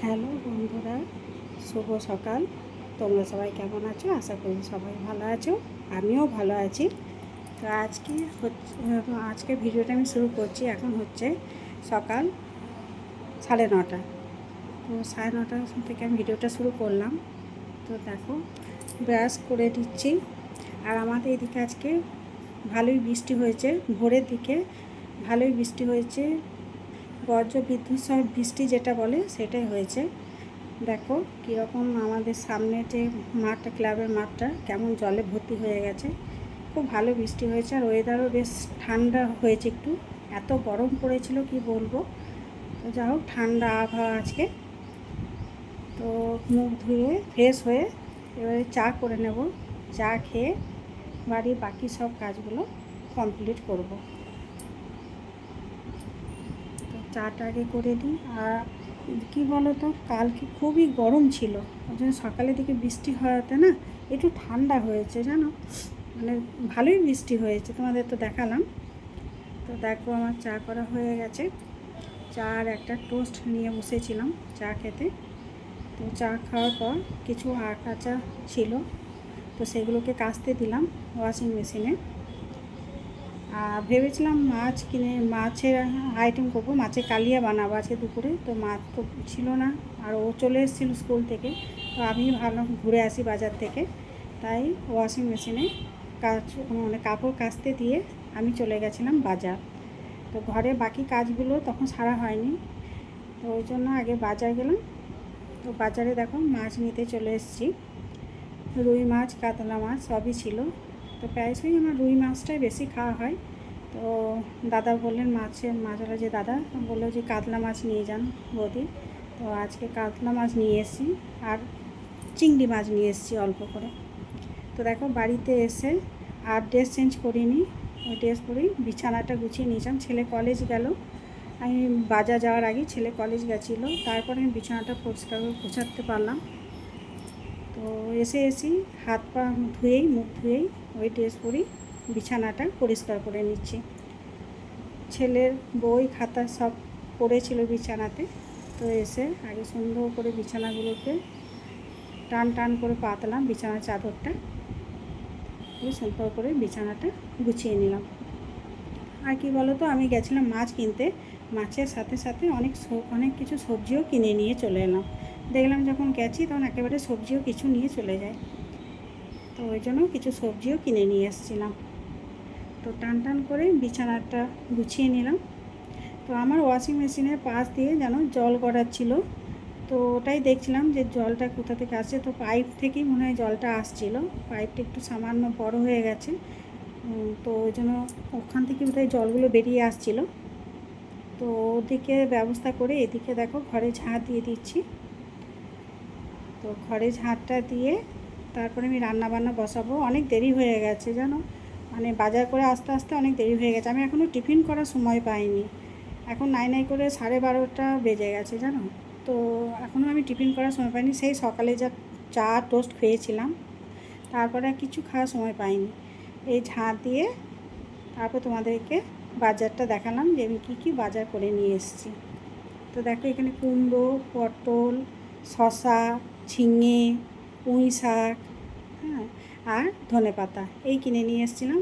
Hello বন্ধুরা, শুভ সকাল। তোমরা সবাই কেমন আছো? আশা করি সবাই ভালো আছো, আমিও ভালো আছি। তো আজকে ভিডিওটা আমি শুরু করছি। এখন হচ্ছে সকাল 9:30। তো 9:30 থেকে আমি ভিডিওটা শুরু করলাম। তো দেখো, ব্রাশ করে দিচ্ছি। আর আমাদের এদিকে আজকে ভালোই বৃষ্টি হয়েছে, ভোরের দিকে ভালোই বৃষ্টি হয়েছে। বজ্র বিদ্যুৎ সহ বৃষ্টি যেটা বলে সেটাই হয়েছে। দেখো কীরকম আমাদের সামনে যে মাঠটা, ক্লাবের মাঠটা কেমন জলে ভর্তি হয়ে গেছে। খুব ভালো বৃষ্টি হয়েছে আর ওয়েদারও বেশ ঠান্ডা হয়েছে একটু। এত গরম পড়েছিল কি বলবো। তো যা হোক, ঠান্ডা আবহাওয়া আজকে। তো মুখ ধুয়ে ফ্রেশ হয়ে এবারে চা করে নেব। চা খেয়ে বাড়ির বাকি সব কাজগুলো কমপ্লিট করব। তো চাটা আগে করে দিই। আর কী বলো তো, কালকে খুবই গরম ছিল, ওই জন্য সকালের দিকে বৃষ্টি হওয়াতে না একটু ঠান্ডা হয়েছে জানো। মানে ভালোই বৃষ্টি হয়েছে, তোমাদের তো দেখালাম। তো দেখো, আমার চা করা হয়ে গেছে। চা আর একটা টোস্ট নিয়ে বসেছিলাম চা খেতে। তো চা খাওয়ার পর কিছু কাঁচা ছিল, তো সেগুলোকে কাচতে দিলাম ওয়াশিং মেশিনে। আর ভেবেছিলাম মাছের আইটেম করবো, মাছের কালিয়া বানাবো আজকে দুপুরে। তো মাছ তো ছিল না, আর ও চলে এসেছিলো স্কুল থেকে। তো আমি ভাবলাম ঘুরে আসি বাজার থেকে, তাই ওয়াশিং মেশিনে কাপড় কাচতে দিয়ে আমি চলে গেছিলাম বাজার। তো ঘরে বাকি কাজগুলো তখন সারা হয়নি, তো ওই জন্য আগে বাজার গেলাম। তো বাজারে দেখো মাছ নিতে চলে এসেছি। রুই মাছ, কাতলা মাছ সবই ছিল। তো প্রায়শই আমার রুই মাছটাই বেশি খাওয়া হয়। তো দাদা বললেন, মাছওয়ালা যে দাদা বললো যে কাতলা মাছ নিয়ে যান বৌদি। তো আজকে কাতলা মাছ নিয়ে এসেছি, আর চিংড়ি মাছ নিয়ে এসেছি অল্প করে। তো দেখো বাড়িতে এসে আর ড্রেস চেঞ্জ করিনি, ওই ড্রেস পরেই বিছানাটা গুছিয়ে নিয়েছিলাম। ছেলে কলেজ গেল, আমি বাজার যাওয়ার আগে ছেলে কলেজ গেছিলো, তারপরে আমি বিছানাটা পরিষ্কার করে গোছাতে পারলাম। তো এসেছি হাত পা ধুয়েই, মুখ ধুয়েই ওই ড্রেস পরেই বিছানাটা পরিষ্কার করে নিচ্ছি। ছেলের বই খাতা সব পড়েছিল বিছানাতে। তো এসে আগে সুন্দর করে বিছানাগুলোকে টান টান করে পাতলাম, বিছানার চাদরটা সুন্দর করে বিছানাটা গুছিয়ে নিলাম। আর কি বলো তো, আমি গেছিলাম মাছ কিনতে, মাছের সাথে সাথে অনেক কিছু সবজিও কিনে নিয়ে চলে এলাম। দেখলাম যখন গেছি তখন একেবারে সবজিও কিছু নিয়ে চলে যায়, তো ওই জন্য কিছু সবজিও কিনে নিয়ে এসেছিলাম। তো টান টান করে বিছানাটা গুছিয়ে নিলাম। তো আমার ওয়াশিং মেশিনের পাশ দিয়ে যেন জল গড়াচ্ছিল, তো ওটাই দেখছিলাম যে জলটা কোথা থেকে আসছে। তো পাইপ থেকেই মনে হয় জলটা আসছিলো, পাইপটা একটু সামান্য বড় হয়ে গেছে। তো ওই জন্য ওখান থেকে বোধহয় জলগুলো বেরিয়ে আসছিলো। তো ওদিকে ব্যবস্থা করে এদিকে দেখো ঘরে ঝাঁট দিয়ে দিচ্ছি। তো ঘরে ঝাঁটটা দিয়ে তারপরে আমি রান্না বান্না বসাবো। অনেক দেরি হয়ে গেছে জানো, মানে বাজার করে আস্তে আস্তে অনেক দেরি হয়ে গেছে। আমি এখনও টিফিন করার সময় পাইনি, এখন নাই করে 12:30 বেজে গেছে জানো। তো এখনও আমি টিফিন করার সময় পাইনি, সেই সকালে যা চা টোস্ট খেয়েছিলাম, তারপরে কিছু খাওয়ার সময় পাইনি। এই ঝাঁট দিয়ে তারপর তোমাদেরকে বাজারটা দেখালাম যে আমি কী বাজার করে নিয়ে এসেছি। তো দেখো এখানে কুমড়ো, পটল, শসা, ঝিঙে, পুঁই শাক, হ্যাঁ, আর ধনেপাতা এই কিনে নিয়ে এসেছিলাম।